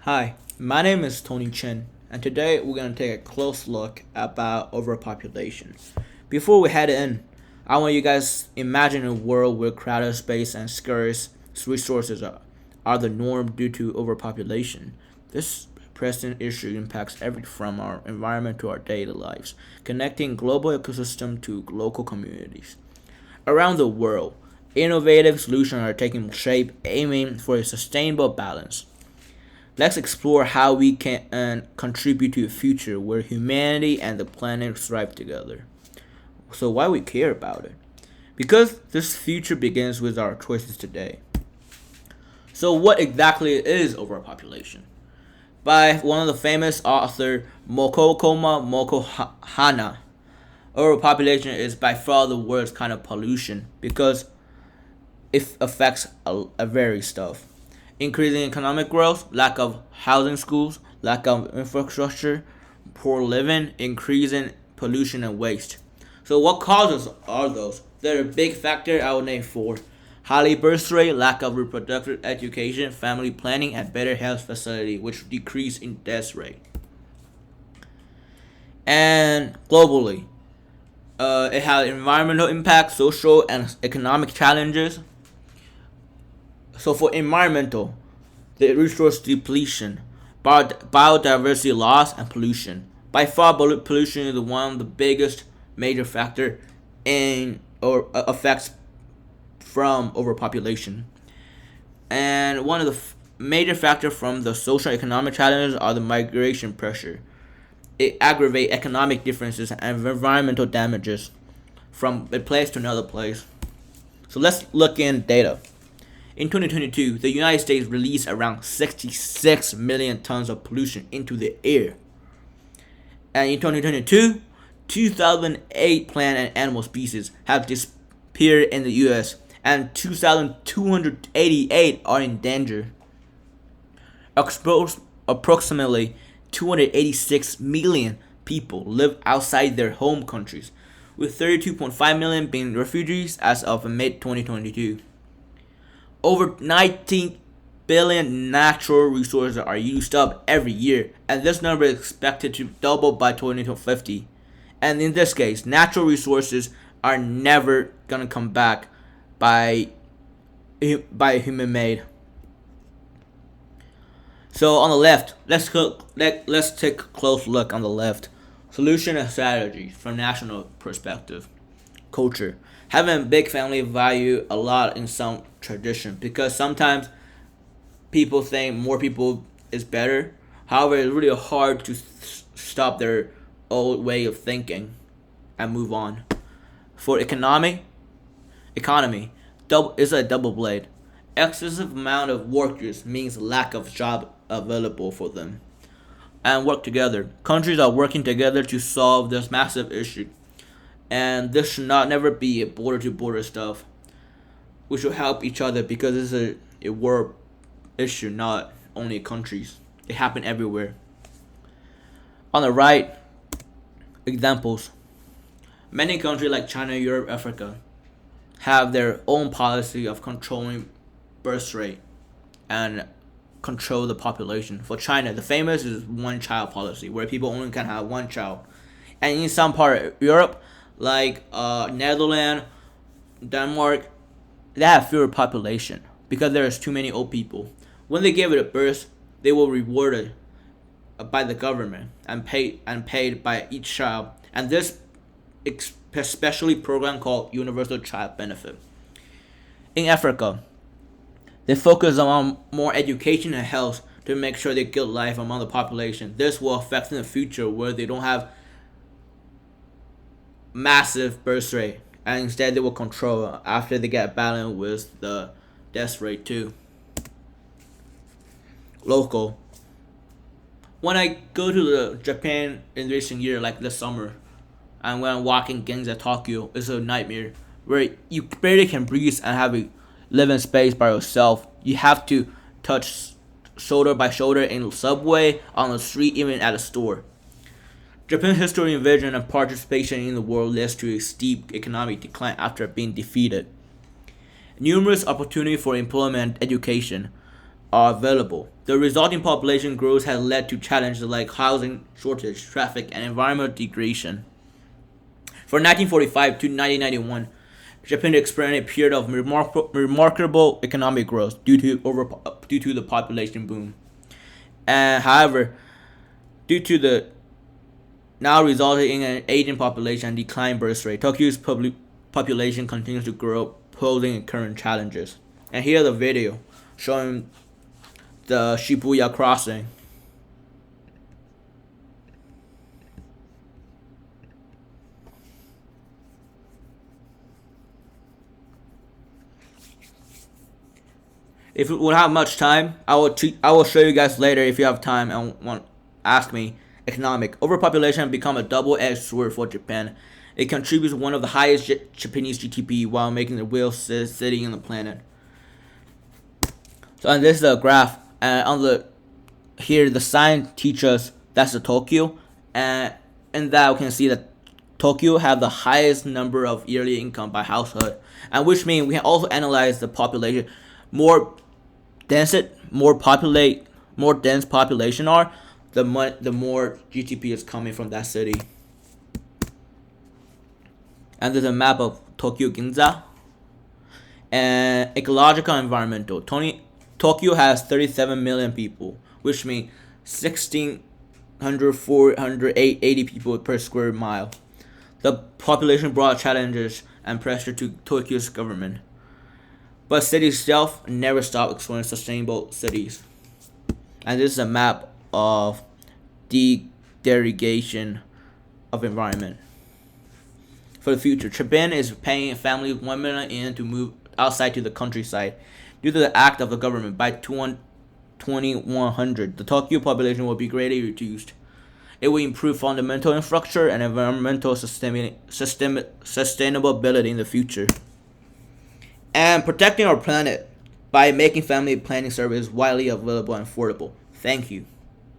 Hi, my name is Tony Chen, and today we're going to take a close look about overpopulation. Before we head in, I want you guys to imagine a world where crowded space and scarce resources are the norm due to overpopulation. This present issue impacts everything from our environment to our daily lives, connecting global ecosystem to local communities. Around the world, innovative solutions are taking shape aiming for a sustainable balance. Let's explore how we can contribute to a future where humanity and the planet thrive together. So, why we care about it? Because this future begins with our choices today. So, what exactly is overpopulation? By one of the famous author Mokokoma Mokohana, overpopulation is by far the worst kind of pollution because it affects a very stuff. Increasing economic growth, lack of housing schools, lack of infrastructure, poor living, increasing pollution and waste. So what causes are those? There are a big factor I will name four. High birth rate, lack of reproductive education, family planning, and better health facility, which decrease in death rate. And globally, it has environmental impact, social and economic challenges. So for environmental, the resource depletion, biodiversity loss, and pollution. By far, pollution is one of the biggest major factor in or effects from overpopulation. And one of the major factor from the social economic challenges are the migration pressure. It aggravates economic differences and environmental damages from a place to another place. So let's look in data. In 2022, the United States released around 66 million tons of pollution into the air. And in 2022, 2,008 plant and animal species have disappeared in the US, and 2,288 are in danger. Approximately 286 million people live outside their home countries, with 32.5 million being refugees as of mid 2022. Over 19 billion natural resources are used up every year, and this number is expected to double by 2050. And in this case, natural resources are never gonna come back by human made. So on the left, let's take a close look on the left. Solution and strategy from national perspective. Culture. Having a big family value a lot in some tradition because sometimes people think more people is better. However, it's really hard to stop their old way of thinking and move on. For economy is a double blade. Excessive amount of workers means lack of job available for them. And work together. Countries are working together to solve this massive issue. And this should not never be a border to border stuff. We should help each other because it's a world issue, not only countries. It happen everywhere. On the right, examples. Many countries like China, Europe, Africa have their own policy of controlling birth rate and control the population. For China, the famous is one child policy where people only can have one child. And in some part of Europe, like Netherlands, Denmark, they have fewer population because there is too many old people. When they give it a birth, they will reward it by the government and paid by each child. And this especially program called Universal Child Benefit. In Africa, they focus on more education and health to make sure they get life among the population. This will affect in the future where they don't have massive birth rate, and instead they will control after they get balanced with the death rate too. Local. When I go to the Japan in recent year, like this summer, and when I'm walking Ginza Tokyo, it's a nightmare where you barely can breathe and have a living space by yourself. You have to touch shoulder by shoulder in the subway, on the street, even at a store. Japan's history and vision and participation in the world led to a steep economic decline after being defeated. Numerous opportunities for employment and education are available. The resulting population growth has led to challenges like housing shortage, traffic, and environmental degradation. From 1945 to 1991, Japan experienced a period of remarkable economic growth due to the population boom. And however, due to the now resulting in an aging population and declining birth rate, Tokyo's population continues to grow, posing current challenges. And here's the video showing the Shibuya crossing. If we would have much time, I will show you guys later if you have time and want to ask me. Economic overpopulation has become a double-edged sword for Japan. It contributes one of the highest Japanese GDP while making the wealth city in the planet. So and this is a graph, and on the here the sign teaches that's the Tokyo, and in that we can see that Tokyo have the highest number of yearly income by household, and which means we can also analyze the population. More dense more dense population are, the more GDP is coming from that city. And there's a map of Tokyo Ginza. And ecological environmental. Tokyo has 37 million people, which means 480 people per square mile. The population brought challenges and pressure to Tokyo's government. But city itself never stopped exploring sustainable cities. And this is a map of degradation of environment. For the future, Japan is paying families 1 million yen to move outside to the countryside. Due to the act of the government, by 2100, the Tokyo population will be greatly reduced. It will improve fundamental infrastructure and environmental sustainability in the future. And protecting our planet by making family planning services widely available and affordable. Thank you.